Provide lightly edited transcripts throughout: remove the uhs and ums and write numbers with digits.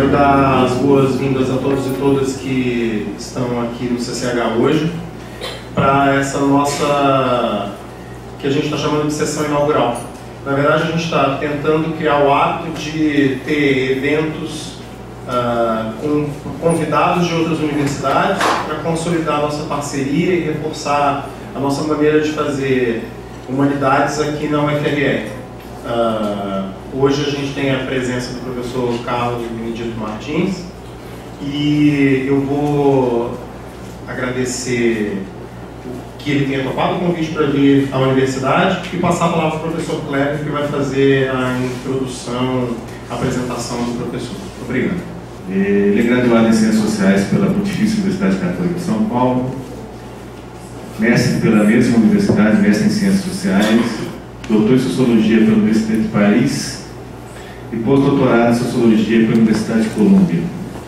Quero dar as boas-vindas a todos e todas que estão aqui no CCH hoje para essa nossa, que a gente está chamando de sessão inaugural. Na verdade, a gente está tentando criar o hábito de ter eventos com convidados de outras universidades para consolidar a nossa parceria e reforçar a nossa maneira de fazer humanidades aqui na UFRR. Hoje a gente tem a presença do professor Carlos Benedito Martins e eu vou agradecer que ele tenha topado o convite para vir à universidade e passar a palavra para o professor Kleber, que vai fazer a introdução, a apresentação do professor. Obrigado. Ele é graduado em Ciências Sociais pela Pontifícia Universidade Católica de São Paulo, mestre pela mesma universidade, mestre em Ciências Sociais, doutor em Sociologia pela Universidade de Paris e pós-doutorado em Sociologia pela Universidade de Colômbia.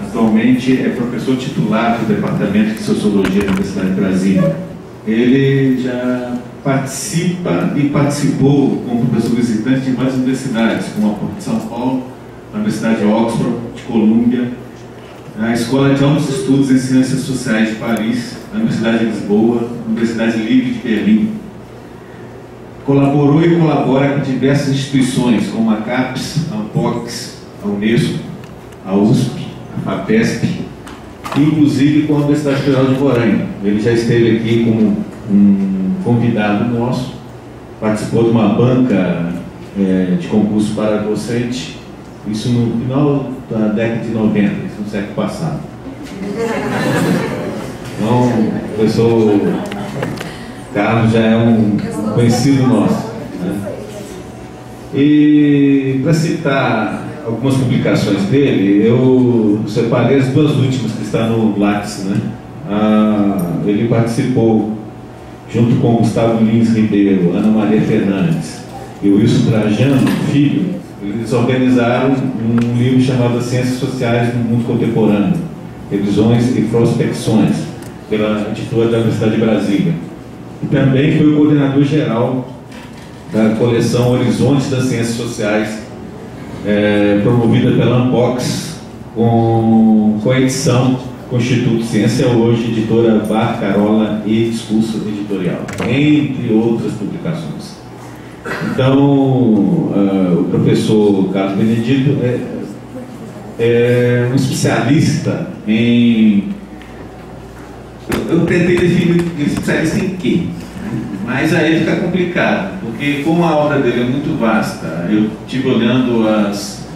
Atualmente é professor titular do Departamento de Sociologia da Universidade de Brasília. Ele já participa e participou como professor visitante em várias universidades, como a PUC de São Paulo, a Universidade de Oxford, de Colômbia, a Escola de Altos Estudos em Ciências Sociais de Paris, a Universidade de Lisboa, a Universidade Livre de Berlim. Colaborou e colabora com diversas instituições, como a CAPES, a UNPOX, a Unesco, a USP, a FAPESP, inclusive com a Universidade Federal de Roraima. Ele já esteve aqui como um convidado nosso, participou de uma banca de concurso para docente, isso no final da década de 90, isso no século passado. Então, o professor Carlos já é um conhecido nosso, né? E para citar algumas publicações dele, eu separei as duas últimas que estão no Lattes, né? Ele participou junto com Gustavo Lins Ribeiro, Ana Maria Fernandes e Wilson Trajano, filho. Eles organizaram um livro chamado Ciências Sociais no Mundo Contemporâneo, Revisões e Prospecções, pela editora da Universidade de Brasília. E também foi o coordenador geral da coleção Horizontes das Ciências Sociais, promovida pela UNPOX, com a edição com o Instituto Ciência Hoje, editora Bar Carola e Discurso Editorial, entre outras publicações. Então, o professor Carlos Benedito é um especialista em... Eu tentei definir especialista em quê? Mas aí fica complicado, porque como a obra dele é muito vasta, eu estive olhando as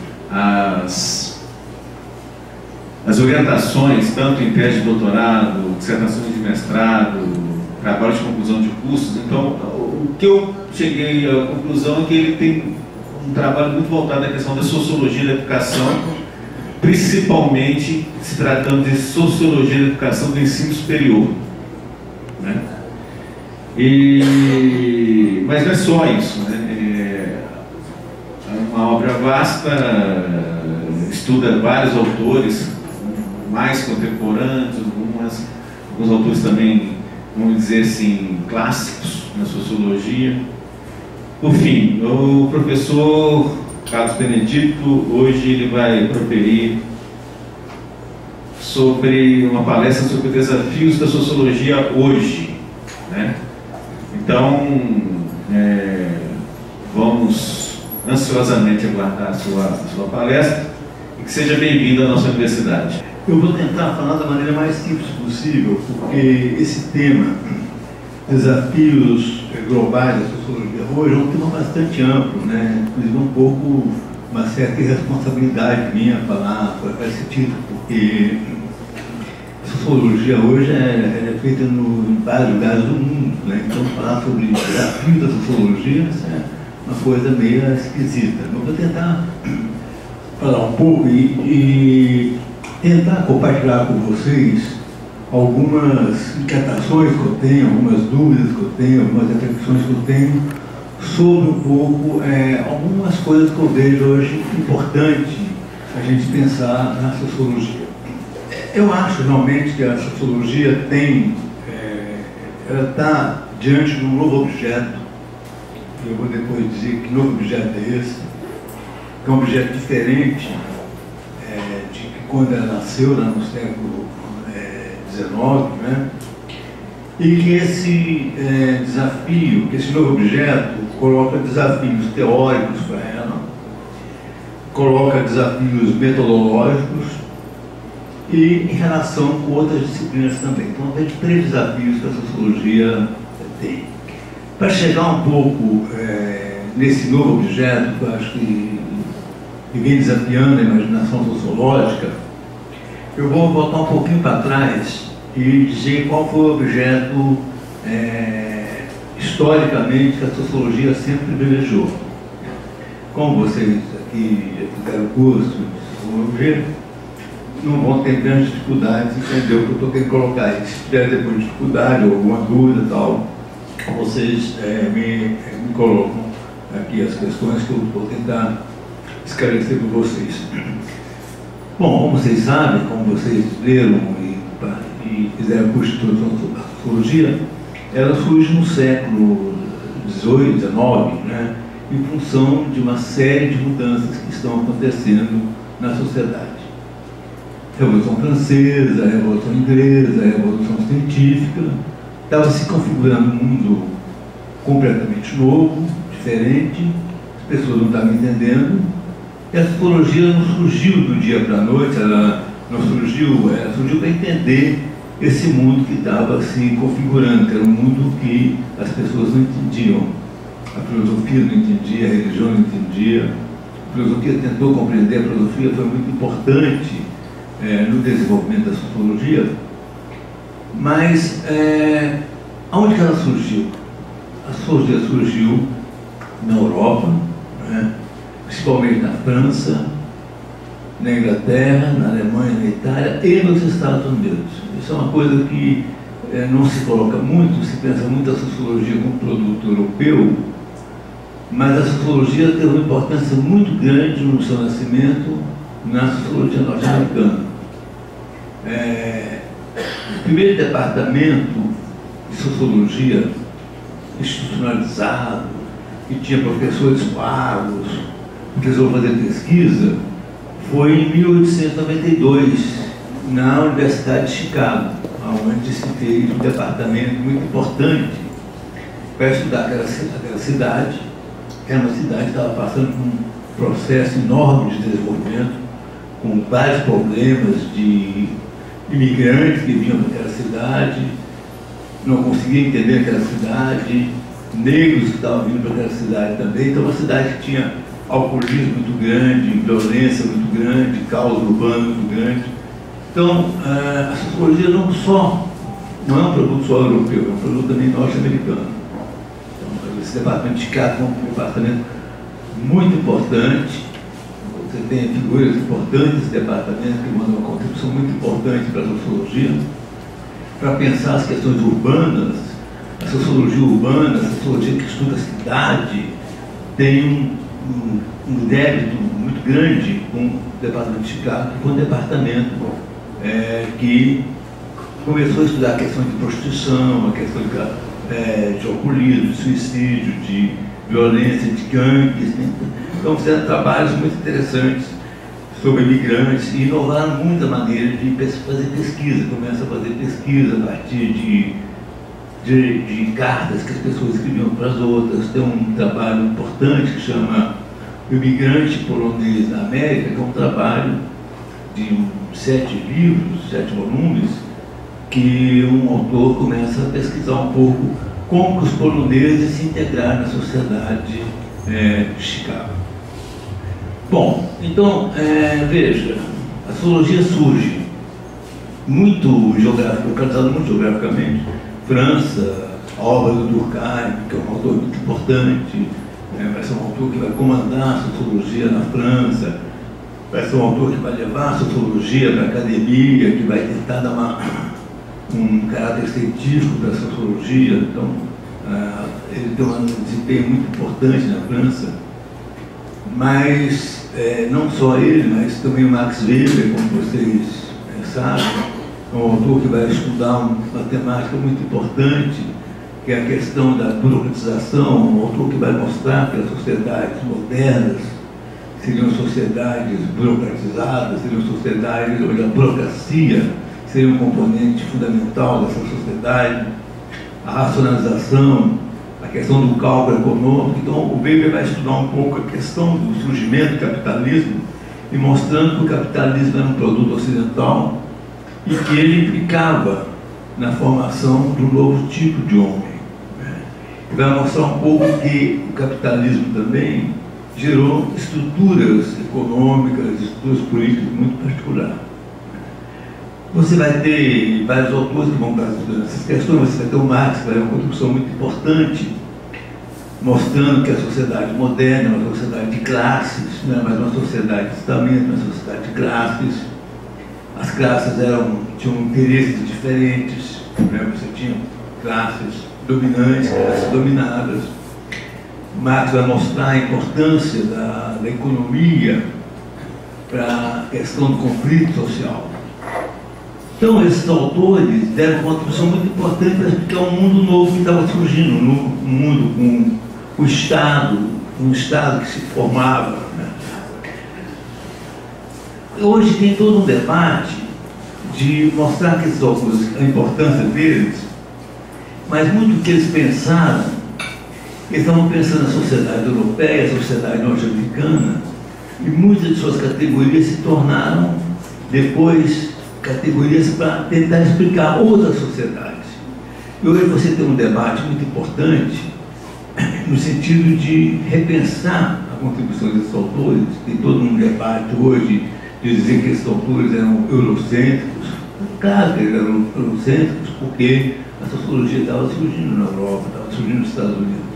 orientações, tanto em tese de doutorado, dissertações de mestrado, trabalho de conclusão de cursos. Então, o que eu cheguei à conclusão é que ele tem um trabalho muito voltado à questão da sociologia da educação, principalmente se tratando de sociologia da educação do ensino superior, né? Mas não é só isso, né? É uma obra vasta, estuda vários autores mais contemporâneos, alguns autores também, vamos dizer assim, clássicos na sociologia. Por fim, o professor Carlos Benedito, hoje ele vai proferir sobre uma palestra sobre desafios da sociologia hoje, né? Então, vamos ansiosamente aguardar a sua palestra e que seja bem-vindo à nossa universidade. Eu vou tentar falar da maneira mais simples possível, porque esse tema, desafios globais da sociologia hoje, é um tema bastante amplo, né? Inclusive um pouco uma certa irresponsabilidade minha falar para esse título, porque a sociologia hoje é feita em vários lugares do mundo, né? Então falar sobre desafios da sociologia é uma coisa meio esquisita. Eu vou tentar falar um pouco e tentar compartilhar com vocês algumas inquietações que eu tenho, algumas dúvidas que eu tenho, algumas reflexões que eu tenho sobre um pouco algumas coisas que eu vejo hoje importante a gente pensar na sociologia. Eu acho realmente que a sociologia ela está diante de um novo objeto. Eu vou depois dizer que novo objeto é esse, que é um objeto diferente quando ela nasceu, lá no século XIX, né? E que esse desafio, que esse novo objeto coloca desafios teóricos para ela, coloca desafios metodológicos e em relação com outras disciplinas também. Então, tem 3 desafios que a sociologia tem. Para chegar um pouco nesse novo objeto, que eu acho que vem desafiando a imaginação sociológica, eu vou voltar um pouquinho para trás e dizer qual foi o objeto historicamente que a sociologia sempre privilegiou. Como vocês aqui já fizeram curso de sociologia, não vão ter grandes dificuldades em entender o que eu estou querendo colocar aí. Se tiver depois dificuldade ou alguma dúvida e tal, vocês me colocam aqui as questões que eu vou tentar esclarecer para vocês. Bom, como vocês sabem, como vocês leram e fizeram curso de introdução à sociologia, ela surge no século XVIII, XIX, né, em função de uma série de mudanças que estão acontecendo na sociedade. Revolução Francesa, a Revolução Inglesa, a Revolução Científica, estava se configurando um mundo completamente novo, diferente, as pessoas não estavam entendendo, e a sociologia não surgiu do dia para a noite, ela surgiu para entender esse mundo que estava se configurando, que era um mundo que as pessoas não entendiam. A filosofia não entendia, a religião não entendia, a filosofia tentou compreender, a filosofia foi muito importante no desenvolvimento da sociologia, mas aonde que ela surgiu? A sociologia surgiu na Europa, né? Principalmente na França, na Inglaterra, na Alemanha, na Itália e nos Estados Unidos. Isso é uma coisa que não se coloca muito, se pensa muito a sociologia como produto europeu, mas a sociologia teve uma importância muito grande no seu nascimento na sociologia norte-americana. O primeiro departamento de sociologia institucionalizado, que tinha professores pagos, que resolveu fazer pesquisa, foi em 1892, na Universidade de Chicago, onde se fez um departamento muito importante para estudar aquela cidade, que era uma cidade que estava passando por um processo enorme de desenvolvimento, com vários problemas de imigrantes que vinham para aquela cidade, não conseguiam entender aquela cidade, negros que estavam vindo para aquela cidade também. Então, uma cidade que tinha alcoolismo muito grande, violência muito grande, caos urbano muito grande. Então, a sociologia não é um produto só europeu, é um produto também norte-americano. Então, esse departamento de Chicago é um departamento muito importante. Você tem figuras importantes desse departamento que mandam uma contribuição muito importante para a sociologia, para pensar as questões urbanas. A sociologia urbana, a sociologia que estuda a cidade, tem um débito muito grande com o departamento de Chicago, que foi um departamento que começou a estudar a questão de prostituição, a questão de alcoolismo, de suicídio, de violência, de gangues. Então fizeram trabalhos muito interessantes sobre imigrantes e inovaram muito a maneira de fazer pesquisa. Começa a fazer pesquisa a partir de cartas que as pessoas escreviam para as outras. Tem um trabalho importante que chama O Imigrante Polonês na América, que é um trabalho de 7 livros, 7 volumes, que um autor começa a pesquisar um pouco como que os poloneses se integraram na sociedade de Chicago. Bom, então, veja, a sociologia surge muito localizada muito geograficamente. França, a obra do Durkheim, que é um autor muito importante, vai ser um autor que vai comandar a sociologia na França, vai ser um autor que vai levar a sociologia para a academia, que vai tentar dar um caráter científico para a sociologia. Então, ele tem um desempenho muito importante na França, mas não só ele, mas também o Max Weber, como vocês sabem, é um autor que vai estudar uma temática muito importante, que é a questão da burocratização, um autor que vai mostrar que as sociedades modernas seriam sociedades burocratizadas, seriam sociedades onde a burocracia seria um componente fundamental dessa sociedade, a racionalização, a questão do cálculo econômico. Então, o Weber vai estudar um pouco a questão do surgimento do capitalismo e mostrando que o capitalismo era um produto ocidental e que ele implicava na formação de um novo tipo de homem. E vai mostrar um pouco que o capitalismo também gerou estruturas econômicas, estruturas políticas muito particulares. Você vai ter vários autores que vão estar estudando essas questões. Você vai ter o Marx, que vai ter uma contribuição muito importante, mostrando que a sociedade moderna é uma sociedade de classes, não é mais uma sociedade de estamento, uma sociedade de classes. As classes tinham interesses diferentes, né? Você tinha classes dominantes, classes dominadas. Marx vai mostrar a importância da economia para a questão do conflito social. Então, esses autores deram uma contribuição muito importante para explicar um mundo novo que estava surgindo, um mundo com o Estado, um Estado que se formava, né? Hoje tem todo um debate de mostrar que esses autores, a importância deles, mas muito que eles pensaram, eles estavam pensando na sociedade europeia, a sociedade norte-americana, e muitas de suas categorias se tornaram depois categorias para tentar explicar outras sociedades. E hoje você tem um debate muito importante no sentido de repensar a contribuição desses autores. Tem todo um debate hoje de dizer que esses autores eram eurocêntricos. Claro que eles eram eurocêntricos porque a sociologia estava surgindo na Europa, estava surgindo nos Estados Unidos.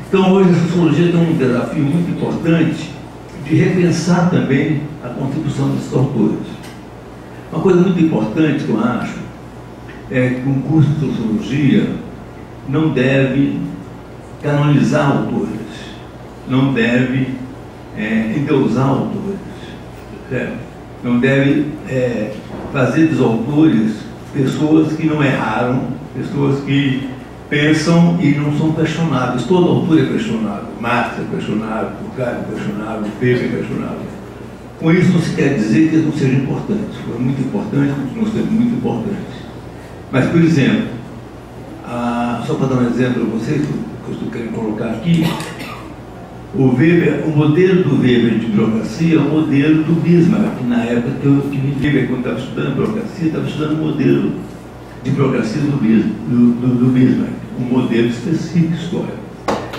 Então hoje a sociologia tem um desafio muito importante de repensar também a contribuição desses autores. Uma coisa muito importante que eu acho é que um curso de sociologia não deve canonizar autores, não deve endeusar autores, certo? Não deve fazer dos autores pessoas que não erraram, pessoas que pensam e não são questionáveis. Todo autor é questionável. Marx é questionável, Durkheim é questionável, Weber é questionável. Com isso não se quer dizer que eles não sejam importantes. Foram muito importantes, continuam sendo muito importantes. Mas, por exemplo, só para dar um exemplo para vocês, que eu estou querendo colocar aqui, o modelo do Weber de burocracia é o modelo do Bismarck. Na época que o Weber, quando estava estudando burocracia, estava estudando o modelo de burocracia do Bismarck, um modelo específico histórico.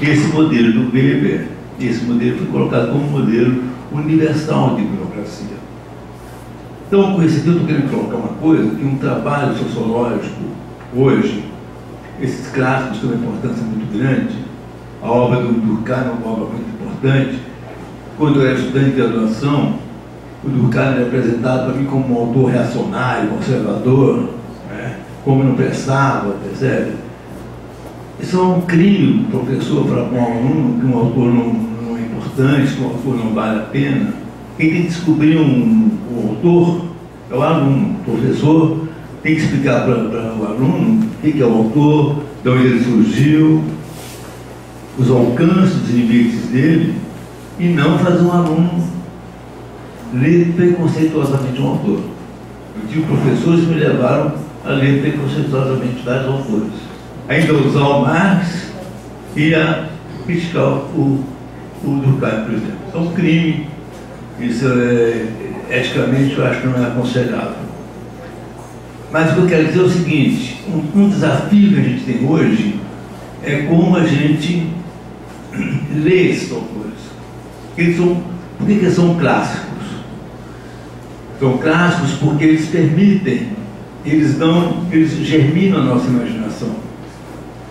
Esse modelo do Weber, esse modelo foi colocado como modelo universal de burocracia. Então, com isso aqui eu estou querendo colocar uma coisa, que um trabalho sociológico hoje, esses clássicos têm uma importância muito grande. A obra do Durkheim é uma obra muito importante. Quando eu era estudante de graduação, o Durkheim era apresentado para mim como um autor reacionário, conservador, né? Como não prestava, percebe? Isso é um crime, o professor falar para um aluno que um autor não é importante, que um autor não vale a pena. Quem tem que descobrir um autor é o aluno. O professor tem que explicar para o aluno o que é o autor, de onde ele surgiu, os alcances, os limites dele, e não fazer um aluno ler preconceituosamente um autor. Eu tive professores que me levaram a ler preconceituosamente vários autores. Ainda usar o Marx e a criticar o Durkheim, por exemplo. Isso é um crime. Isso eticamente eu acho que não é aconselhável. Mas o que eu quero dizer é o seguinte: um desafio que a gente tem hoje é como a gente lê esses autores. Por que eles são clássicos? São clássicos porque eles permitem, eles germinam a nossa imaginação.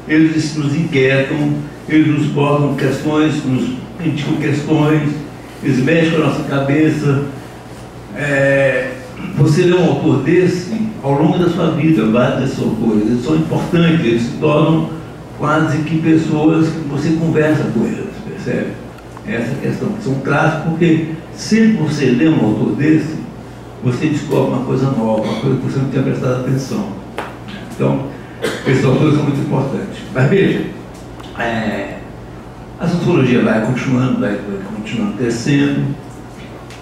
Eles nos inquietam, eles nos botam questões, nos indicam questões, eles mexem com a nossa cabeça. Você lê um autor desse, ao longo da sua vida, vários desses autores, eles são importantes, eles se tornam quase que pessoas que você conversa com eles, percebe? Essa é a questão. São clássicos porque sempre que você lê um autor desse, você descobre uma coisa nova, uma coisa que você não tinha prestado atenção. Então, esses autores são muito importantes. Mas veja, A sociologia vai continuando crescendo,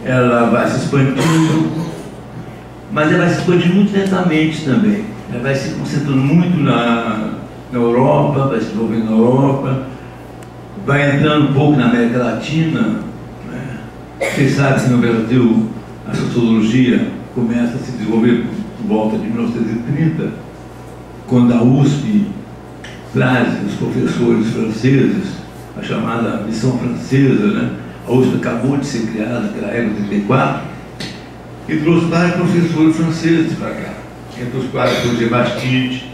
ela vai se expandindo, mas ela vai se expandindo muito lentamente também. Ela vai se concentrando muito na Europa, vai se desenvolvendo na Europa, vai entrando um pouco na América Latina, né? Vocês sabem que no Brasil a sociologia começa a se desenvolver por volta de 1930, quando a USP traz os professores franceses, a chamada missão francesa, né? A USP acabou de ser criada naquela época, em 34, e trouxe vários professores franceses para cá, entre os quais o Roger Bastide,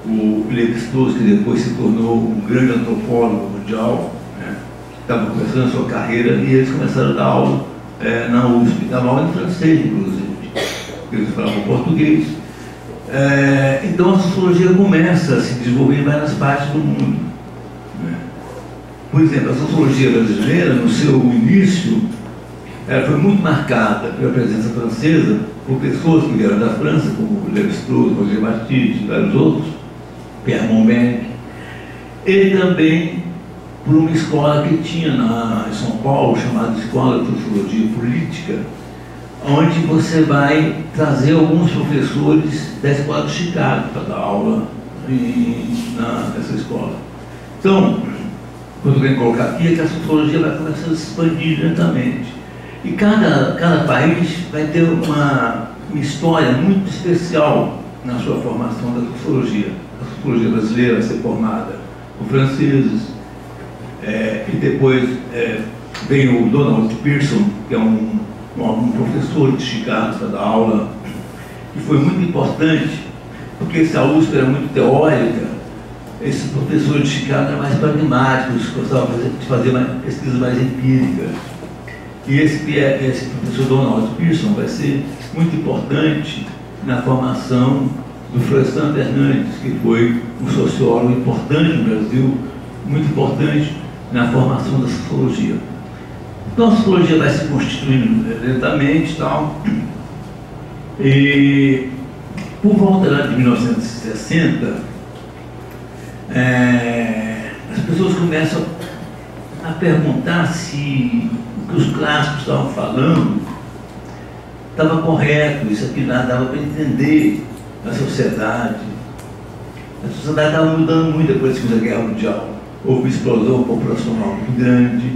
o Lévi-Strauss, que depois se tornou um grande antropólogo mundial, né? Estava começando a sua carreira, e eles começaram a dar aula na USP, davam aula em francês, inclusive, eles falavam português. Então a sociologia começa a se desenvolver em várias partes do mundo, né? Por exemplo, a sociologia brasileira, no seu início, ela foi muito marcada pela presença francesa, por pessoas que vieram da França, como Lévi-Strauss, Roger Bastide e vários outros, Pierre Monbenck, e também por uma escola que tinha em São Paulo, chamada Escola de Sociologia Política, onde você vai trazer alguns professores da Escola de Chicago para dar aula nessa escola. Então, o que eu quero colocar aqui é que a sociologia vai começar a se expandir lentamente. E cada país vai ter uma história muito especial na sua formação da sociologia. A sociologia brasileira vai ser formada por franceses, e depois vem o Donald Pearson, que é um professor de Chicago para dar aula, que foi muito importante, porque se a USP era muito teórica, esses professores de Chicago eram mais pragmáticos, gostavam de fazer pesquisas mais empíricas. E esse professor Donald Pearson vai ser muito importante na formação do Florestan Fernandes, que foi um sociólogo importante no Brasil, muito importante na formação da sociologia. Então a sociologia vai se constituindo lentamente e tal, e por volta lá de 1960, as pessoas começam a perguntar se o que os clássicos estavam falando estava correto, isso aqui dava para entender a sociedade. A sociedade estava mudando muito depois da Segunda Guerra Mundial. Houve uma explosão populacional muito grande,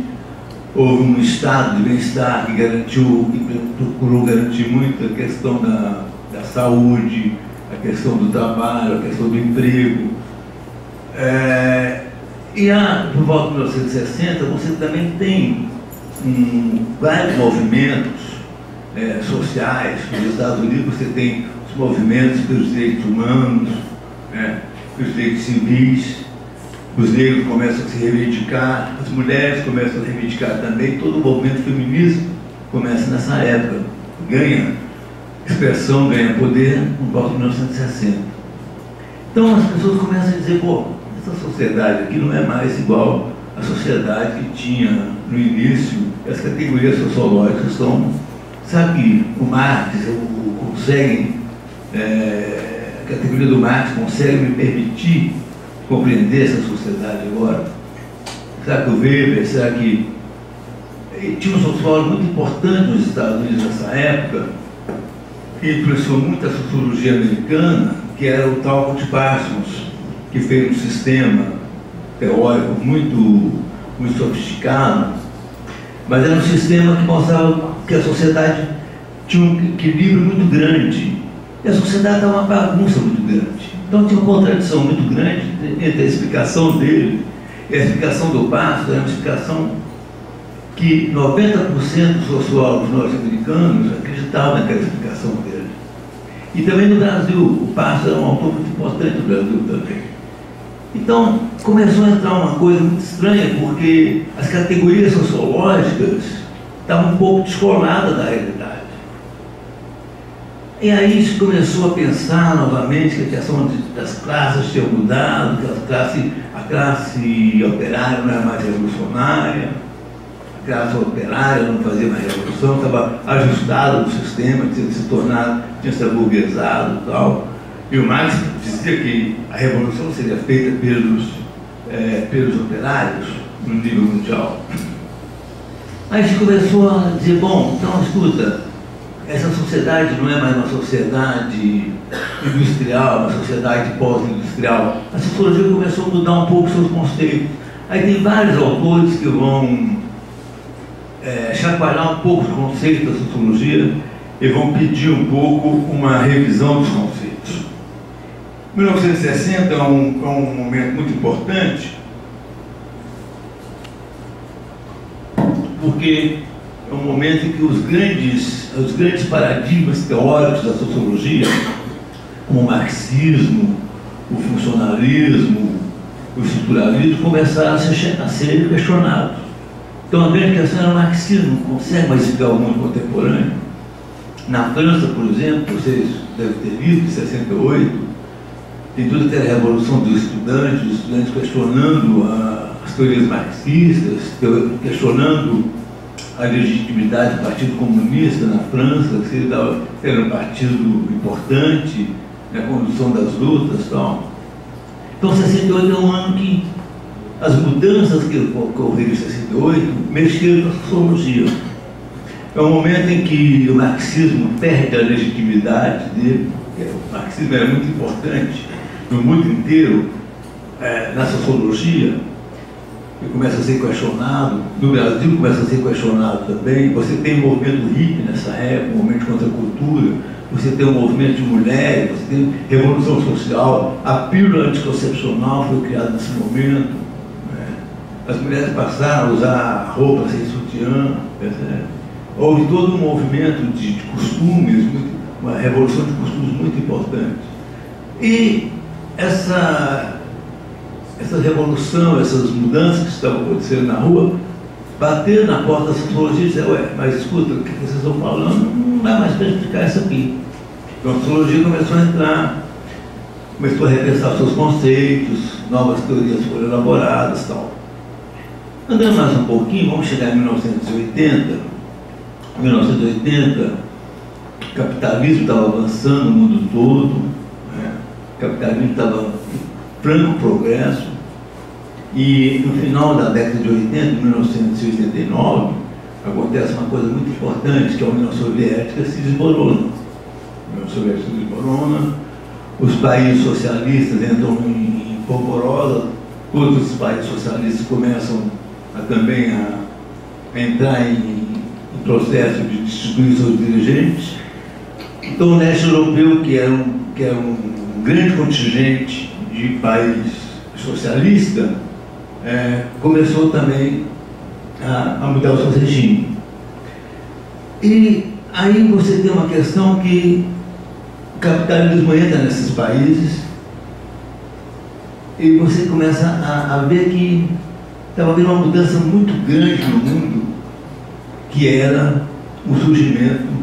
houve um estado de bem-estar que garantiu, que procurou garantir muito a questão da saúde, a questão do trabalho, a questão do emprego. Por volta de 1960, você também tem vários movimentos sociais. Nos Estados Unidos você tem os movimentos pelos direitos humanos, pelos direitos civis, os negros começam a se reivindicar, as mulheres começam a reivindicar também, todo o movimento feminista começa nessa época, ganha expressão, ganha poder no volta de 1960. Então as pessoas começam a dizer, pô, essa sociedade aqui não é mais igual à sociedade que tinha no início. As categorias sociológicas estão, sabe, o Marx consegue, a categoria do Marx consegue me permitir compreender essa sociedade agora? Será que o Weber, será que... Tinha um sociólogo muito importante nos Estados Unidos nessa época, que influenciou muito a sociologia americana, que era o Talcott Parsons, que fez um sistema teórico muito sofisticado, mas era um sistema que mostrava que a sociedade tinha um equilíbrio muito grande, e a sociedade estava uma bagunça muito grande. Então tinha uma contradição muito grande entre a explicação dele e a explicação do Parsons. Era uma explicação que 90% dos sociólogos norte-americanos acreditavam naquela explicação dele. E também no Brasil, o Parsons era um autor muito importante no Brasil também. Então começou a entrar uma coisa muito estranha, porque as categorias sociológicas estavam um pouco descoladas da realidade. E aí se começou a pensar novamente que a questão das classes tinha mudado, que a classe operária não era mais revolucionária, a classe operária não fazia mais revolução, estava ajustado no sistema, tinha se tornado, tinha se aburguesado e tal. E o Marx dizia que a revolução seria feita pelos operários, no nível mundial. Aí a gente começou a dizer, bom, então escuta, essa sociedade não é mais uma sociedade industrial, uma sociedade pós-industrial. A sociologia começou a mudar um pouco seus conceitos. Aí tem vários autores que vão chacoalhar um pouco os conceitos da sociologia e vão pedir um pouco uma revisão dos conceitos. 1960 é um momento muito importante, porque é um momento em que os grandes paradigmas teóricos da sociologia, como o marxismo, o funcionalismo, o estruturalismo, começaram a ser questionados. Então a grande questão era o marxismo, não consegue mais explicar o mundo contemporâneo. Na França, por exemplo, vocês devem ter visto, em 68, tem toda aquela revolução dos estudantes, os estudantes questionando as teorias marxistas, questionando a legitimidade do Partido Comunista na França, que era um partido importante na condução das lutas e tal. Então, 68 é um ano que as mudanças que ocorreram em 68 mexeram com a sociologia. É um momento em que o marxismo perde a legitimidade dele, porque o marxismo era muito importante no mundo inteiro, na sociologia, que começa a ser questionado, no Brasil começa a ser questionado também. Você tem um movimento hippie nessa época, um movimento contra a cultura, você tem um movimento de mulheres, você tem revolução social, a pílula anticoncepcional foi criada nesse momento, né? As mulheres passaram a usar roupa sem sutiã, houve todo um movimento de costumes, uma revolução de costumes muito importante. E essa revolução, essas mudanças que estavam acontecendo na rua, bateram na porta da sociologia e disseram, ué, mas escuta, o que vocês estão falando não dá mais para explicar isso aqui. Então a sociologia começou a entrar, começou a repensar seus conceitos, novas teorias foram elaboradas e tal. Andando mais um pouquinho, vamos chegar em 1980. Em 1980, o capitalismo estava avançando no mundo todo, né? O capitalismo estava em franco progresso, e no final da década de 80, 1989, acontece uma coisa muito importante, que a União Soviética se desmorona. A União Soviética se desmorona, os países socialistas entram em polvorosa, todos os países socialistas começam também a entrar em processo de destituir seus dirigentes. Então o leste europeu, que era um grande contingente de país socialista, começou também a mudar o seu regime. E aí você tem uma questão que o capitalismo entra nesses países e você começa a ver que estava havendo uma mudança muito grande no mundo, que era o surgimento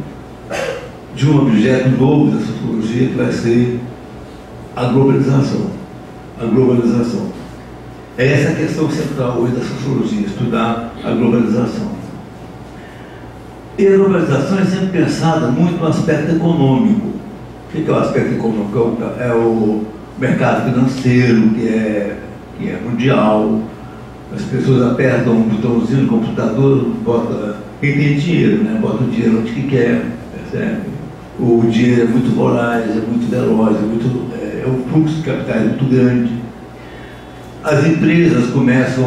de um objeto novo da sociologia, que vai ser a globalização. A globalização. É essa a questão central hoje da sociologia, estudar a globalização. E a globalização é sempre pensada muito no aspecto econômico. O que é o aspecto econômico? É o mercado financeiro, que é mundial. As pessoas apertam um botãozinho no computador, quem tem dinheiro, né? Bota o dinheiro onde que quer, percebe? O dinheiro é muito voraz, é muito veloz, é um fluxo de capitais muito grande. As empresas começam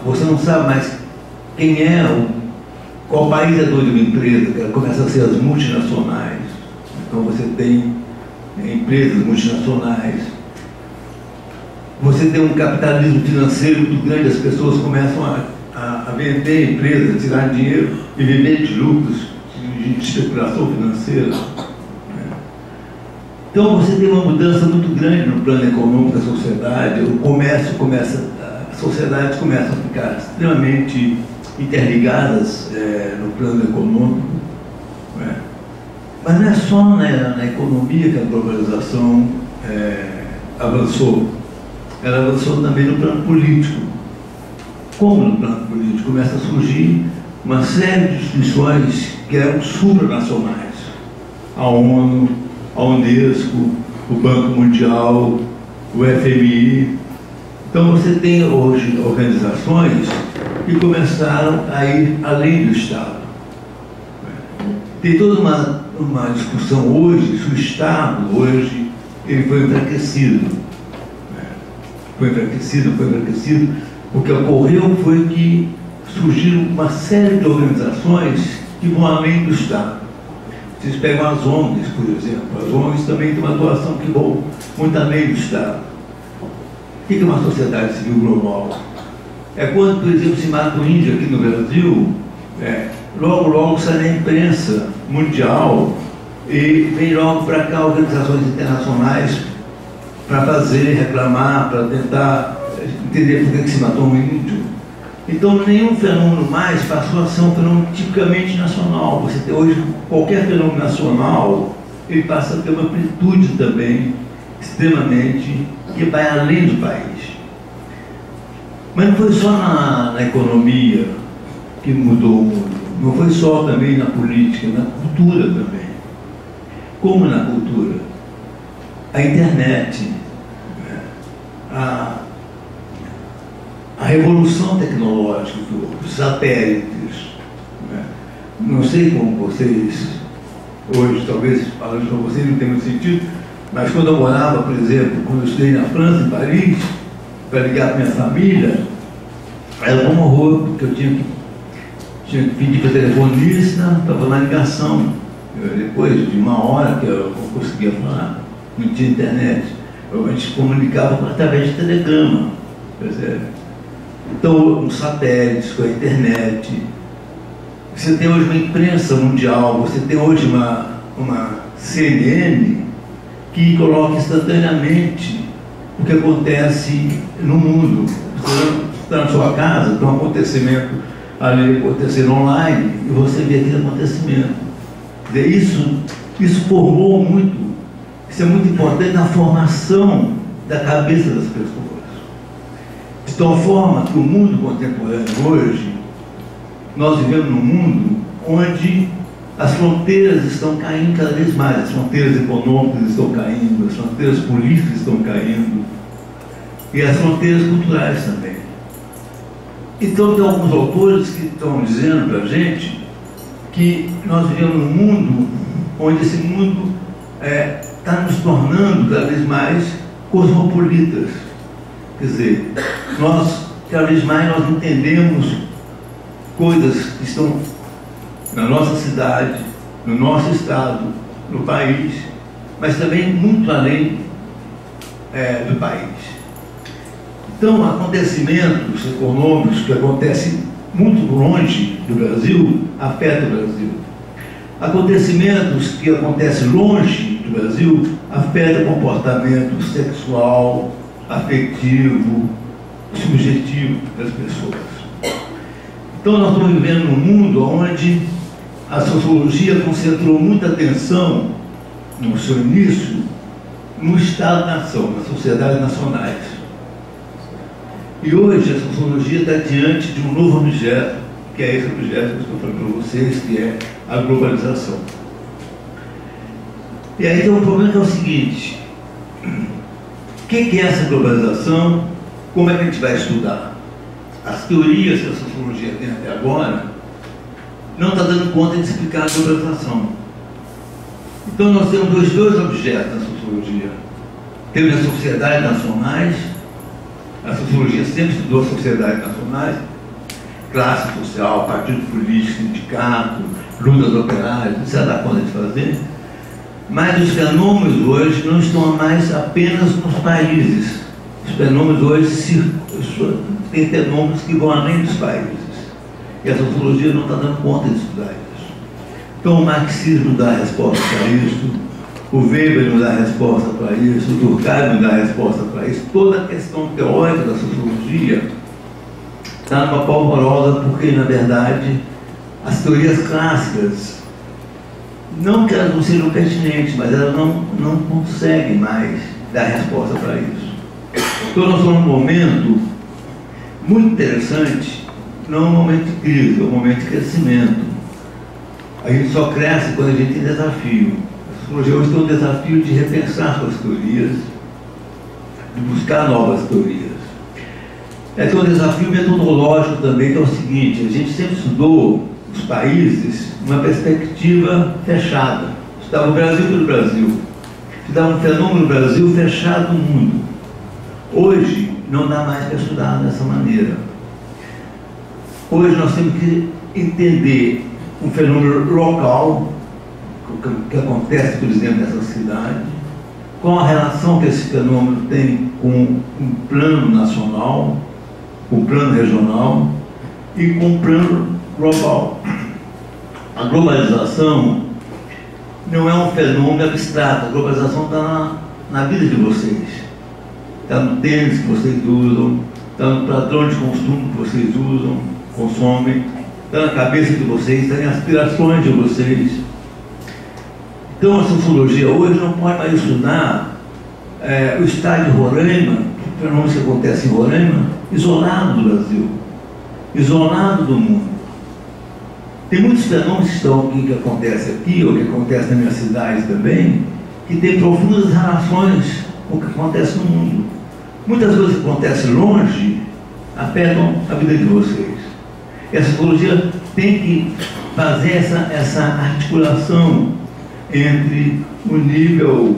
você não sabe mais quem qual país é dono de uma empresa, começam a ser as multinacionais. Então você tem empresas multinacionais. Você tem um capitalismo financeiro muito grande, as pessoas começam a vender empresas, a tirar dinheiro e viver de lucros, de especulação financeira. Então você tem uma mudança muito grande no plano econômico da sociedade, o comércio as sociedades começam a ficar extremamente interligadas no plano econômico. Mas não é só na economia que a globalização avançou. Ela avançou também no plano político. Como no plano político? Começa a surgir uma série de instituições que eram supranacionais. A ONU, a Unesco, o Banco Mundial, o FMI, Então você tem hoje organizações que começaram a ir além do Estado. Tem toda uma discussão hoje se o Estado hoje ele foi enfraquecido. Foi enfraquecido. O que ocorreu foi que surgiram uma série de organizações que vão além do Estado. Vocês pegam as ONGs, por exemplo. As ONGs também têm uma atuação que vão muito além do Estado. O que é uma sociedade civil global? É quando, por exemplo, se mata o índio aqui no Brasil, logo sai na imprensa mundial e vem logo para cá organizações internacionais para fazer, reclamar, para tentar entender por que se matou um índio. Então, nenhum fenômeno mais passou a ser um fenômeno tipicamente nacional. Você tem hoje, qualquer fenômeno nacional, ele passa a ter uma amplitude também, extremamente, que vai além do país. Mas não foi só na economia que mudou o mundo, não foi só também na política, na cultura também. Como na cultura? A internet, a revolução tecnológica, os satélites. Não sei como vocês, hoje, talvez falando para vocês não tem muito sentido, mas quando eu morava, por exemplo, quando eu estudei na França, em Paris, para ligar para minha família, era um horror, porque eu tinha que pedir para o telefonista para fazer uma ligação. Depois de uma hora que eu não conseguia falar, não tinha internet, a gente comunicava através de telegrama, percebe? Então, com satélites, com a internet, você tem hoje uma imprensa mundial, você tem hoje uma CNN que coloca instantaneamente o que acontece no mundo. Você está na sua casa, tem um acontecimento ali acontecendo online e você vê aquele acontecimento. Quer dizer, isso formou muito, isso é muito importante na formação da cabeça das pessoas. De tal forma que o mundo contemporâneo hoje, nós vivemos num mundo onde as fronteiras estão caindo cada vez mais, as fronteiras econômicas estão caindo, as fronteiras políticas estão caindo, e as fronteiras culturais também. Então tem alguns autores que estão dizendo para a gente que nós vivemos num mundo onde esse mundo está nos tornando cada vez mais cosmopolitas. Quer dizer, cada vez mais nós entendemos coisas que estão na nossa cidade, no nosso estado, no país, mas também muito além do país. Então, acontecimentos econômicos que acontecem muito longe do Brasil, afetam o Brasil. Acontecimentos que acontecem longe do Brasil, afetam o comportamento sexual, afetivo, subjetivo das pessoas. Então nós estamos vivendo num mundo onde a sociologia concentrou muita atenção no seu início no Estado-nação, nas sociedades nacionais. E hoje a sociologia está diante de um novo objeto, que é esse objeto que eu estou falando para vocês, que é a globalização. E aí tem um problema que é o seguinte: o que é essa globalização? Como é que a gente vai estudar? As teorias que a sociologia tem até agora não está dando conta de explicar a globalização. Então nós temos dois objetos na sociologia. Temos as sociedades nacionais. A sociologia sempre estudou as sociedades nacionais, classe social, partido político, sindicato, lutas operárias, isso dá conta de fazer. Mas os fenômenos hoje não estão mais apenas nos países. Os fenômenos hoje têm fenômenos que vão além dos países. E a sociologia não está dando conta de estudar isso. Então o marxismo dá a resposta para isso, o Weber não dá a resposta para isso, o Durkheim não dá a resposta para isso. Toda a questão teórica da sociologia está numa polvorosa, porque, na verdade, as teorias clássicas, não que elas não sejam pertinentes, mas elas não conseguem mais dar resposta para isso. Então nós estamos num momento muito interessante, não é um momento de crise, é um momento de crescimento. A gente só cresce quando a gente tem desafio. A sociologia hoje tem um desafio de repensar suas teorias, de buscar novas teorias. Tem um desafio metodológico também, que é o seguinte: a gente sempre estudou os países numa perspectiva fechada. Estudava o Brasil pelo Brasil. Estudava um fenômeno no Brasil fechado no mundo. Hoje, não dá mais para estudar dessa maneira. Hoje nós temos que entender um fenômeno local, que acontece, por exemplo, nessa cidade, qual a relação que esse fenômeno tem com um plano nacional, com um plano regional e com um plano global. A globalização não é um fenômeno abstrato, a globalização está na vida de vocês. Está no tênis que vocês usam, está no padrão de consumo que vocês usam, consomem, está na cabeça de vocês, está em aspirações de vocês. Então a sociologia hoje não pode mais estudar o estado de Roraima, o fenômeno que acontece em Roraima, isolado do Brasil, isolado do mundo. Tem muitos fenômenos que acontecem aqui, ou que acontecem nas minhas cidades também, que têm profundas relações com o que acontece no mundo. Muitas coisas que acontecem longe afetam a vida de vocês. E a sociologia tem que fazer essa articulação entre o nível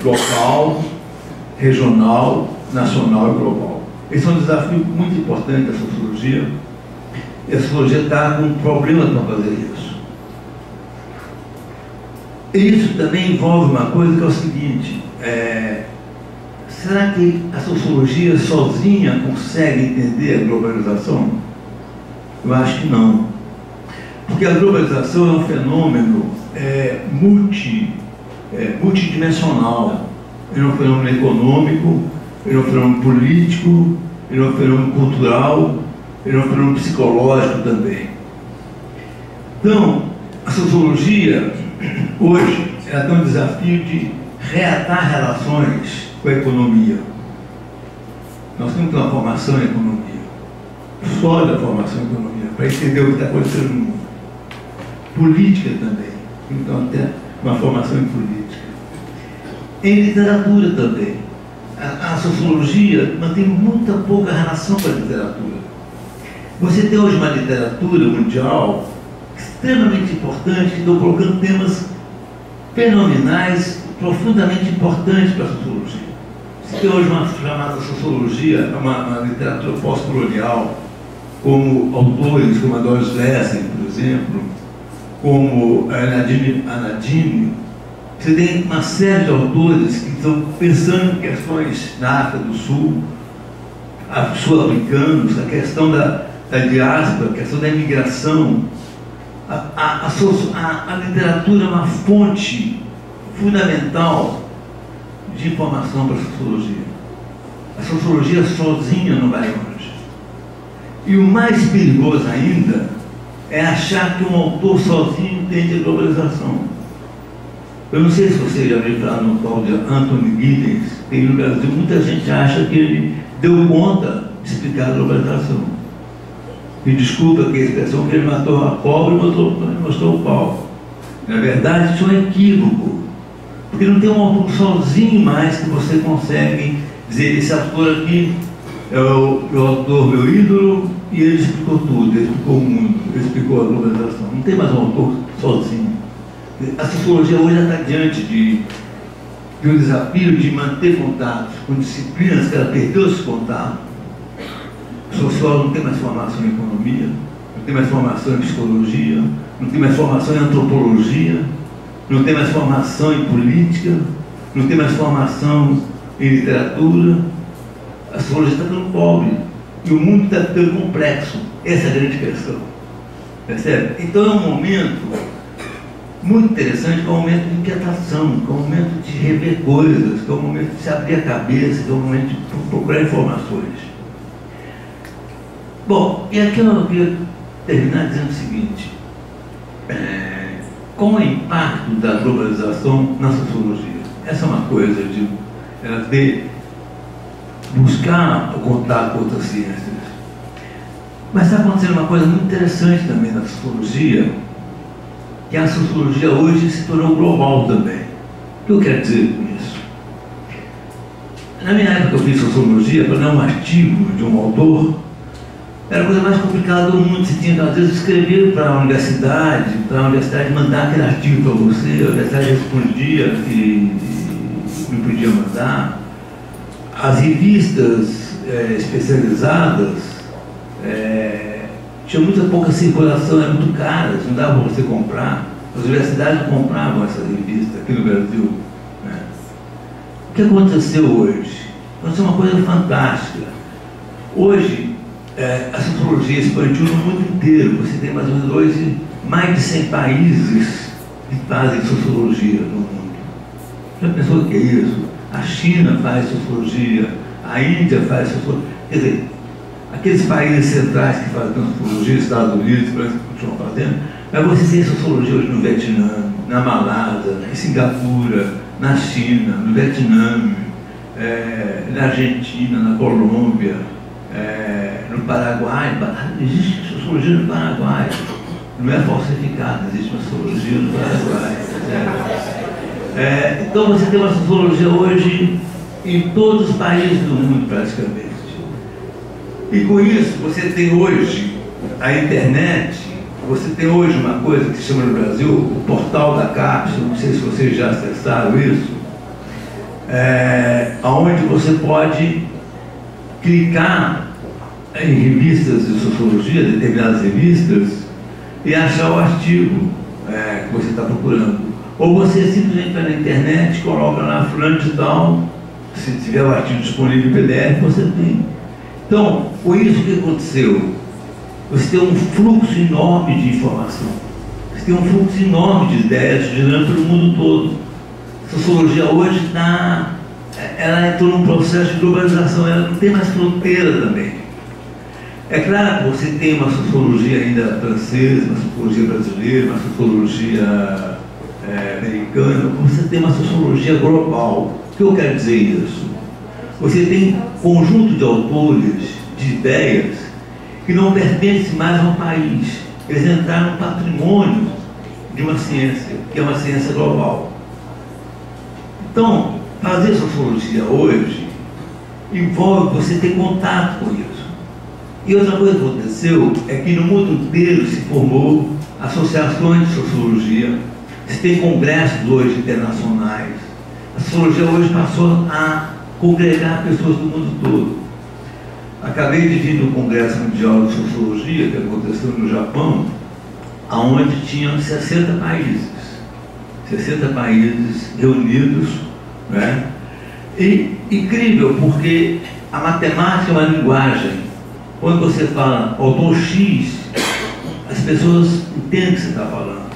local, regional, nacional e global. Esse é um desafio muito importante da sociologia. E a sociologia está com um problema para fazer isso. E isso também envolve uma coisa que é o seguinte: será que a sociologia sozinha consegue entender a globalização? Eu acho que não. Porque a globalização é um fenômeno multidimensional. Ele é um fenômeno econômico, ele é um fenômeno político, ele é um fenômeno cultural, ele é um fenômeno psicológico também. Então, a sociologia, hoje, ela tem um desafio de reatar relações com a economia. Nós temos que ter uma formação em economia, sólida formação em economia, para entender o que está acontecendo no mundo. Política também, então até uma formação em política. Em literatura também. A sociologia mantém muita pouca relação com a literatura. Você tem hoje uma literatura mundial extremamente importante, que estão colocando temas fenomenais, profundamente importantes para a sociologia. Você tem hoje uma chamada sociologia, uma literatura pós-colonial, como autores como a Doris Lessing, por exemplo, como a Nadine. Você tem uma série de autores que estão pensando em questões na África do Sul, sul-africanos, a questão da diáspora, a questão da imigração. A literatura é uma fonte fundamental de informação para a sociologia. A sociologia sozinha não vai longe. E o mais perigoso ainda é achar que um autor sozinho entende a globalização. Eu não sei se você já viu falar no tal de Anthony Giddens, tem no Brasil, muita gente acha que ele deu conta de explicar a globalização. Me desculpa que a expressão que ele matou a cobra e mostrou o pau. Na verdade, isso é um equívoco, porque não tem um autor sozinho mais que você consegue dizer: esse autor aqui é o autor meu ídolo e ele explicou tudo, ele explicou o mundo, ele explicou a globalização. Não tem mais um autor sozinho. A sociologia hoje está diante de um desafio de manter contatos com disciplinas que ela perdeu esse contato. O sociólogo não tem mais formação em economia, não tem mais formação em psicologia, não tem mais formação em antropologia, não tem mais formação em política, não tem mais formação em literatura. A sociologia está ficando pobre e o mundo está ficando complexo. Essa é a grande questão. Percebe? Então é um momento muito interessante, que é um momento de inquietação, que é um momento de rever coisas, que é um momento de se abrir a cabeça, que é um momento de procurar informações. Bom, e aqui eu queria terminar dizendo o seguinte: qual é o impacto da globalização na sociologia? Essa é uma coisa de buscar o contato com outras ciências. Mas está acontecendo uma coisa muito interessante também na sociologia, que a sociologia hoje se tornou global também. O que eu quero dizer com isso? Na minha época eu fiz sociologia, para ler um artigo de um autor, era a coisa mais complicada do mundo. Você tinha que, às vezes, escrever para a universidade mandar aquele artigo para você, a universidade respondia e não podia mandar. As revistas especializadas tinham muita pouca circulação, eram muito caras, não dava para você comprar. As universidades não compravam essas revistas aqui no Brasil. Né? O que aconteceu hoje? Aconteceu uma coisa fantástica. Hoje, a sociologia expandiu no mundo inteiro. Você tem mais ou menos hoje mais de 100 países que fazem sociologia no mundo. Já pensou o que é isso? A China faz sociologia, a Índia faz sociologia. Quer dizer, aqueles países centrais que fazem sociologia, Estados Unidos, continuam fazendo, mas você tem sociologia hoje no Vietnã, na Malásia, em Singapura, na China, no Vietnã, na Argentina, na Colômbia, no Paraguai. Existe sociologia no Paraguai, não é falsificada, existe uma sociologia no Paraguai. Então você tem uma sociologia hoje em todos os países do mundo praticamente. E com isso você tem hoje a internet, você tem hoje uma coisa que se chama no Brasil o portal da cápsula, não sei se vocês já acessaram isso, onde você pode clicar em revistas de sociologia, determinadas revistas, e achar o artigo que você está procurando. Ou você simplesmente vai na internet, coloca lá fulano de tal, se tiver o artigo disponível em PDF, você tem. Então, com isso que aconteceu, você tem um fluxo enorme de informação, você tem um fluxo enorme de ideias girando pelo mundo todo. A sociologia hoje ela entrou num processo de globalização, ela não tem mais fronteira também. É claro que você tem uma sociologia ainda francesa, uma sociologia brasileira, uma sociologia americana, você tem uma sociologia global. O que eu quero dizer isso? Você tem um conjunto de autores, de ideias, que não pertencem mais ao país. Eles entraram no patrimônio de uma ciência, que é uma ciência global. Então, fazer sociologia hoje envolve você ter contato com isso. E outra coisa que aconteceu é que no mundo inteiro se formou associações de sociologia, se tem congressos hoje internacionais. A sociologia hoje passou a congregar pessoas do mundo todo. Acabei de vir do Congresso Mundial de Sociologia, que aconteceu no Japão, onde tinham 60 países. 60 países reunidos, né? E incrível, porque a matemática é uma linguagem. Quando você fala autor X, as pessoas entendem o que você está falando.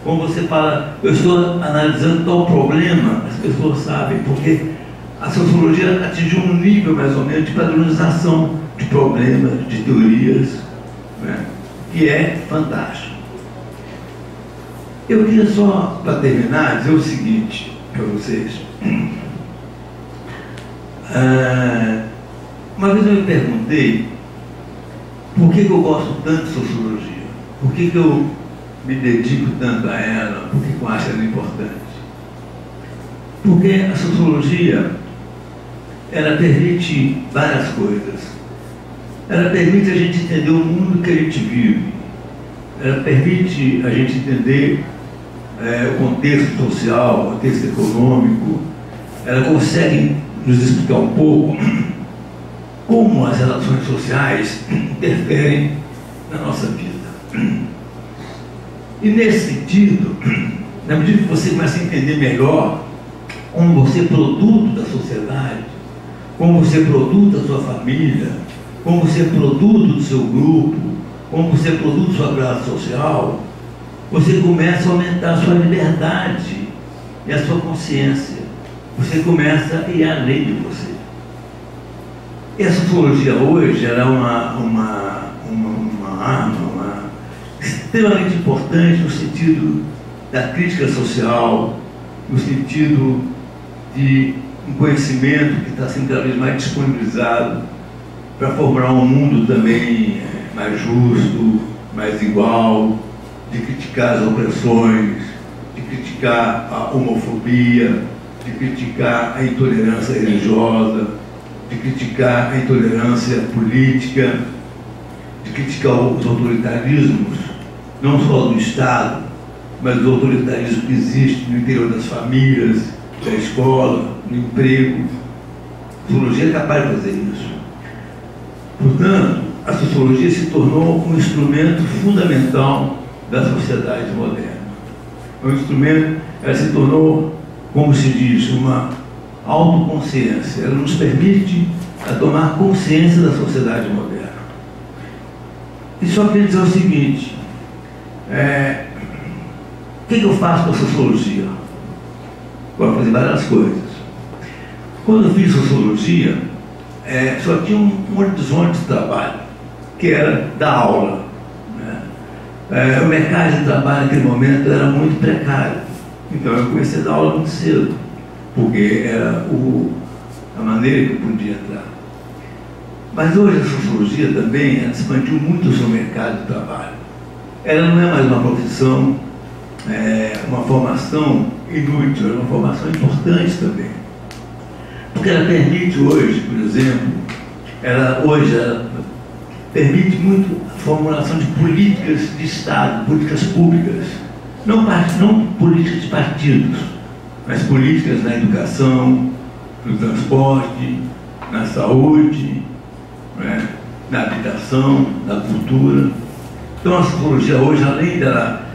Quando você fala, eu estou analisando tal problema, as pessoas sabem, porque a sociologia atingiu um nível mais ou menos de padronização de problemas, de teorias, né? Que é fantástico. Eu queria só, para terminar, dizer o seguinte para vocês. Uma vez eu me perguntei por que eu gosto tanto de sociologia, por que eu me dedico tanto a ela, por que eu acho ela importante. Porque a sociologia, ela permite várias coisas. Ela permite a gente entender o mundo que a gente vive. Ela permite a gente entender o contexto social, o contexto econômico. Ela consegue nos explicar um pouco como as relações sociais interferem na nossa vida. E nesse sentido, na medida que você começa a entender melhor como você é produto da sociedade, como você é produto da sua família, como você é produto do seu grupo, como você é produto da sua classe social, você começa a aumentar a sua liberdade e a sua consciência. Você começa a ir além de você. E a sociologia hoje ela é uma arma extremamente importante no sentido da crítica social, no sentido de um conhecimento que está sendo cada vez mais disponibilizado para formular um mundo também mais justo, mais igual, de criticar as opressões, de criticar a homofobia, de criticar a intolerância religiosa, de criticar a intolerância política, de criticar os autoritarismos, não só do Estado, mas do autoritarismo que existe no interior das famílias, da escola, no emprego. A sociologia é capaz de fazer isso. Portanto, a sociologia se tornou um instrumento fundamental da sociedade moderna. É um instrumento, ela se tornou, como se diz, uma autoconsciência. Ela nos permite a tomar consciência da sociedade moderna. E só queria dizer o seguinte, o que eu faço com a sociologia? Vou fazer várias coisas. Quando eu fiz sociologia, só tinha um horizonte de trabalho, que era dar aula. Né? O mercado de trabalho naquele momento era muito precário. Então eu comecei a dar aula muito cedo, porque era a maneira que eu podia entrar. Mas hoje a sociologia também expandiu muito o seu mercado de trabalho. Ela não é mais uma profissão, uma formação inútil, é uma formação importante também. Porque ela permite hoje, por exemplo, ela permite muito a formulação de políticas de Estado, políticas públicas, não políticas de partidos, mas políticas na educação, no transporte, na saúde, né, na habitação, na cultura. Então a sociologia hoje, além dela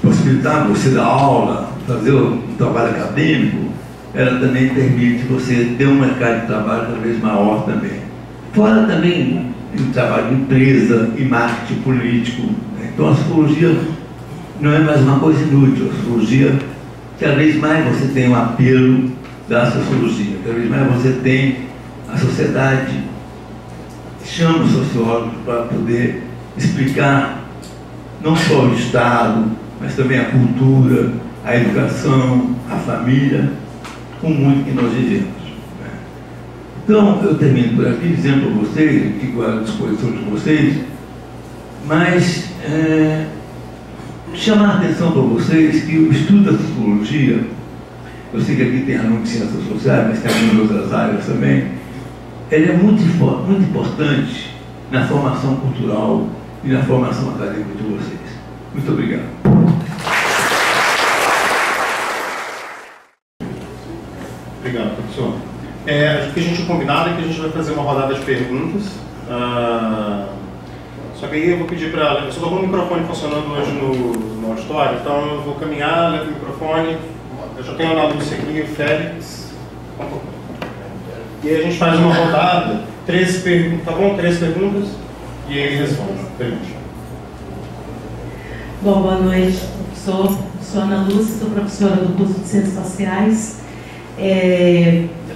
possibilitar você dar aula, fazer um trabalho acadêmico, ela também permite você ter um mercado de trabalho cada vez maior também. Fora também o trabalho de empresa e marketing político. Né? Então a sociologia não é mais uma coisa inútil. A sociologia, cada vez mais você tem um apelo da sociologia, cada vez mais você tem a sociedade chama os sociólogos para poder explicar não só o Estado, mas também a cultura, a educação, a família, o mundo que nós vivemos. Né? Então, eu termino por aqui dizendo para vocês, eu fico à disposição de vocês, mas chamar a atenção para vocês que o estudo da sociologia, eu sei que aqui tem aluno de ciências sociais, mas tem aluno de outras áreas também, ele é muito importante na formação cultural e na formação acadêmica de vocês. Muito obrigado. Obrigado, professor. O que a gente combinado é que a gente vai fazer uma rodada de perguntas. Só que aí eu vou pedir para... Eu só estou com o microfone funcionando hoje no auditório, então eu vou caminhar, levo o microfone. Eu já tenho a Ana Lúcia aqui, o Félix. E aí a gente faz uma rodada, 13 perguntas, tá bom? 13 perguntas, e aí ele responde. Pergunte. Bom, boa noite, professor. Sou Ana Lúcia, sou professora do curso de Ciências Sociais.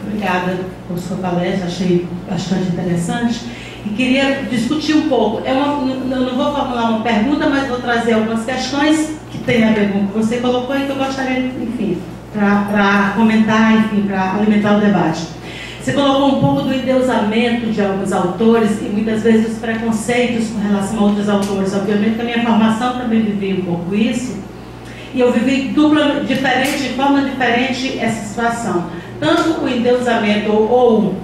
Obrigada por sua palestra, achei bastante interessante. E queria discutir um pouco. Eu não vou formular uma pergunta, mas vou trazer algumas questões que tem a ver com o que você colocou e que eu gostaria, enfim, para comentar, enfim, para alimentar o debate. Você colocou um pouco do endeusamento de alguns autores e muitas vezes os preconceitos com relação a outros autores. Obviamente que a minha formação também vivia um pouco isso. E eu vivi de forma diferente essa situação. Tanto o endeusamento ou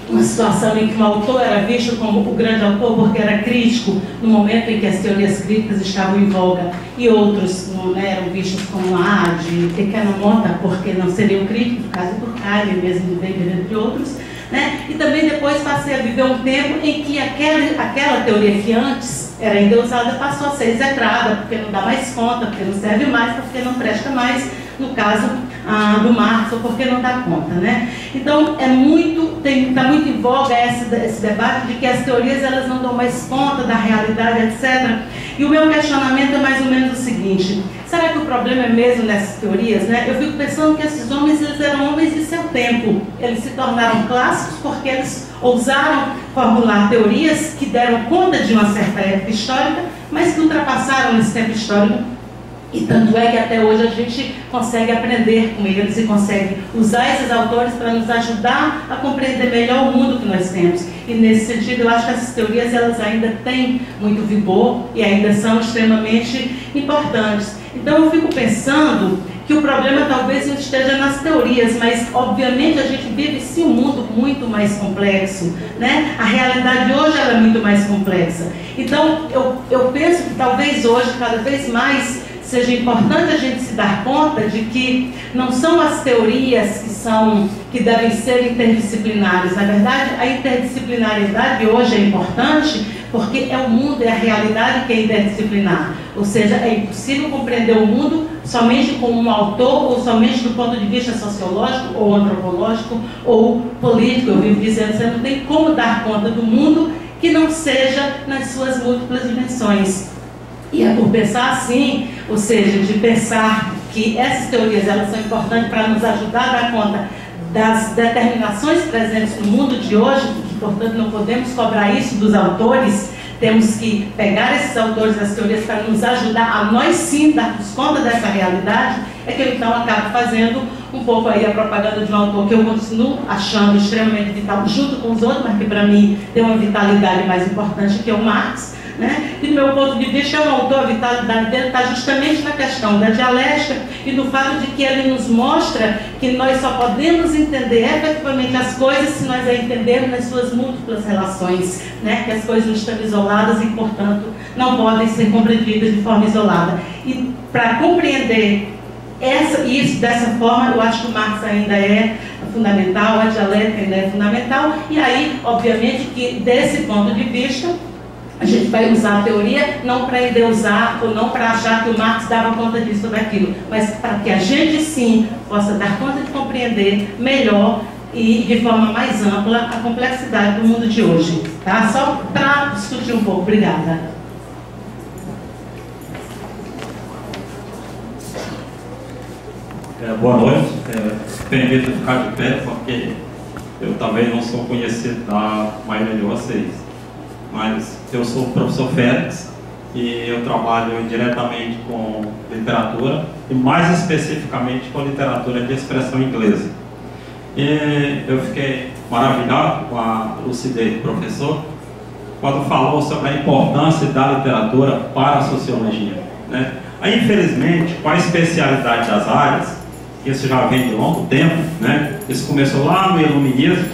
uma situação em que um autor era visto como o grande autor porque era crítico no momento em que as teorias críticas estavam em voga e outros não eram vistos como de pequena monta porque não seriam críticos, no caso do Durkheim, mesmo do Weber, entre outros. Né? E também depois passei a viver um tempo em que aquela teoria que antes era endeusada passou a ser execrada, porque não dá mais conta, porque não serve mais, porque não presta mais, no caso do Marx, ou porque não dá conta. Né? Então, está muito em voga esse debate de que as teorias elas não dão mais conta da realidade, etc. E o meu questionamento é mais ou menos o seguinte: será que o problema é mesmo nessas teorias? Né? Eu fico pensando que esses homens eles eram homens de seu tempo. Eles se tornaram clássicos porque eles ousaram formular teorias que deram conta de uma certa época histórica, mas que ultrapassaram esse tempo histórico. E tanto é que até hoje a gente consegue aprender com eles e consegue usar esses autores para nos ajudar a compreender melhor o mundo que nós temos. E nesse sentido eu acho que essas teorias elas ainda têm muito vigor e ainda são extremamente importantes. Então eu fico pensando que o problema talvez não esteja nas teorias, mas obviamente a gente vive sim um mundo muito mais complexo, né? A realidade hoje ela é muito mais complexa. Então eu penso que talvez hoje, cada vez mais, seja importante a gente se dar conta de que não são as teorias que devem ser interdisciplinares. Na verdade, a interdisciplinariedade hoje é importante porque é o mundo, é a realidade que é interdisciplinar. Ou seja, é impossível compreender o mundo somente com um autor ou somente do ponto de vista sociológico ou antropológico ou político. Eu vivo dizendo que você não tem como dar conta do mundo que não seja nas suas múltiplas dimensões. E é por pensar assim, ou seja, de pensar que essas teorias elas são importantes para nos ajudar a dar conta das determinações presentes no mundo de hoje, que, portanto, não podemos cobrar isso dos autores, temos que pegar esses autores das teorias para nos ajudar a nós sim darmos conta dessa realidade, é que eu então acabo fazendo um pouco aí a propaganda de um autor que eu continuo achando extremamente vital, junto com os outros, mas que para mim tem uma vitalidade mais importante, que é o Marx, né? E do meu ponto de vista, é um autor, a vitalidade dele está justamente na questão da dialética e do fato de que ele nos mostra que nós só podemos entender efetivamente as coisas se nós a entendermos nas suas múltiplas relações, né? Que as coisas não estão isoladas e, portanto, não podem ser compreendidas de forma isolada. E para compreender isso dessa forma, eu acho que o Marx ainda é fundamental, a dialética ainda é fundamental, e aí, obviamente, que desse ponto de vista, a gente vai usar a teoria não para endeusar ou não para achar que o Marx dava conta disso ou daquilo, mas para que a gente sim possa dar conta de compreender melhor e de forma mais ampla a complexidade do mundo de hoje. Tá? Só para discutir um pouco. Obrigada. Boa noite. Permita ficar de pé, porque eu também não sou conhecido da maioria de vocês. Mas eu sou o professor Félix e eu trabalho diretamente com literatura e mais especificamente com literatura de expressão inglesa. E eu fiquei maravilhado com a lucidez do professor quando falou sobre a importância da literatura para a sociologia, né? Aí, infelizmente, com a especialidade das áreas, isso já vem de longo tempo, né? Isso começou lá no iluminismo,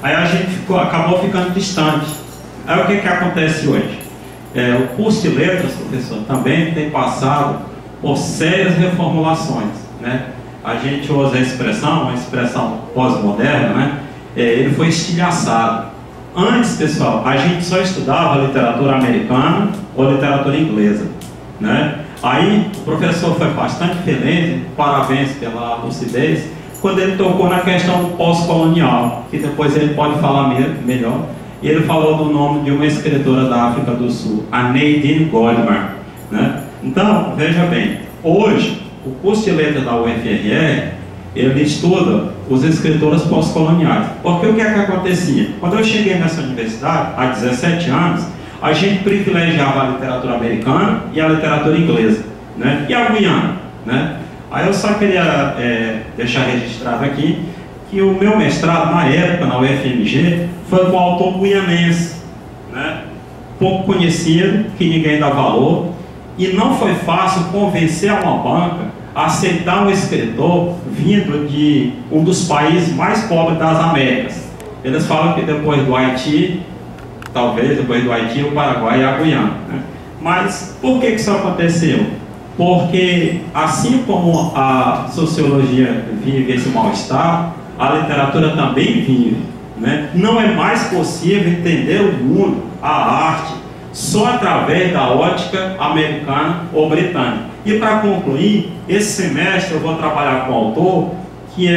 aí a gente acabou ficando distante. Aí o que acontece hoje? O curso de letras, professor, também tem passado por sérias reformulações, né? A gente usa a expressão, uma expressão pós-moderna, né? Ele foi estilhaçado. Antes, pessoal, a gente só estudava literatura americana ou literatura inglesa, né? Aí o professor foi bastante feliz, parabéns pela lucidez, quando ele tocou na questão do pós-colonial, que depois ele pode falar melhor. E ele falou do nome de uma escritora da África do Sul, a Nadine Gordimer, né? Então, veja bem, hoje, o curso de letras da UFRR, ele estuda os escritores pós-coloniais. Porque o que é que acontecia? Quando eu cheguei nessa universidade, há 17 anos, a gente privilegiava a literatura americana e a literatura inglesa, né? E a Guiana, né? Aí eu só queria deixar registrado aqui que o meu mestrado, na época, na UFMG, foi com um autor guianense, né? Pouco conhecido, que ninguém dá valor, e não foi fácil convencer uma banca a aceitar um escritor vindo de um dos países mais pobres das Américas. Eles falam que depois do Haiti, talvez depois do Haiti, o Paraguai e a Guiana, né? Mas por que isso aconteceu? Porque assim como a sociologia vive esse mal-estar, a literatura também vive, né? Não é mais possível entender o mundo, a arte, só através da ótica americana ou britânica. E para concluir, esse semestre eu vou trabalhar com um autor que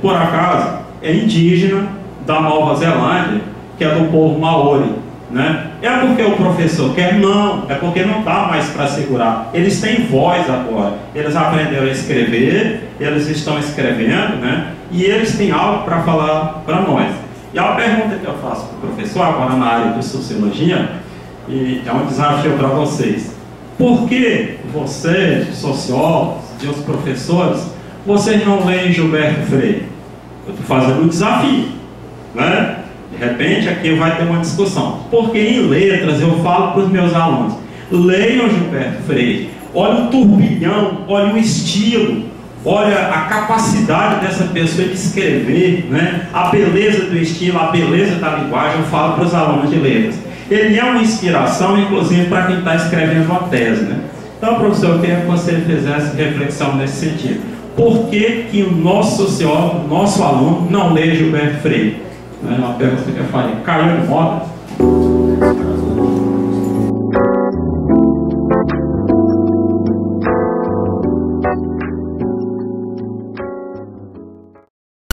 por acaso, é indígena da Nova Zelândia, que é do povo Maori, né? É porque o professor quer? Não, é porque não dá mais para segurar. Eles têm voz agora, eles aprenderam a escrever, eles estão escrevendo, né? E eles têm algo para falar para nós. E a pergunta que eu faço para o professor, agora na área de sociologia, e é um desafio para vocês: por que vocês, sociólogos e os professores, vocês não leem Gilberto Freire? Eu estou fazendo um desafio, né? De repente aqui vai ter uma discussão, porque em letras eu falo para os meus alunos: leiam Gilberto Freire, olha o turbilhão, olha o estilo, olha a capacidade dessa pessoa de escrever, né? A beleza do estilo, a beleza da linguagem. Eu falo para os alunos de letras. Ele é uma inspiração, inclusive, para quem está escrevendo uma tese, né? Então, professor, eu queria que você fizesse reflexão nesse sentido. Por que que o nosso sociólogo, nosso aluno, não lê Gilberto Freire? É uma pergunta que eu falei. Caiu de moda?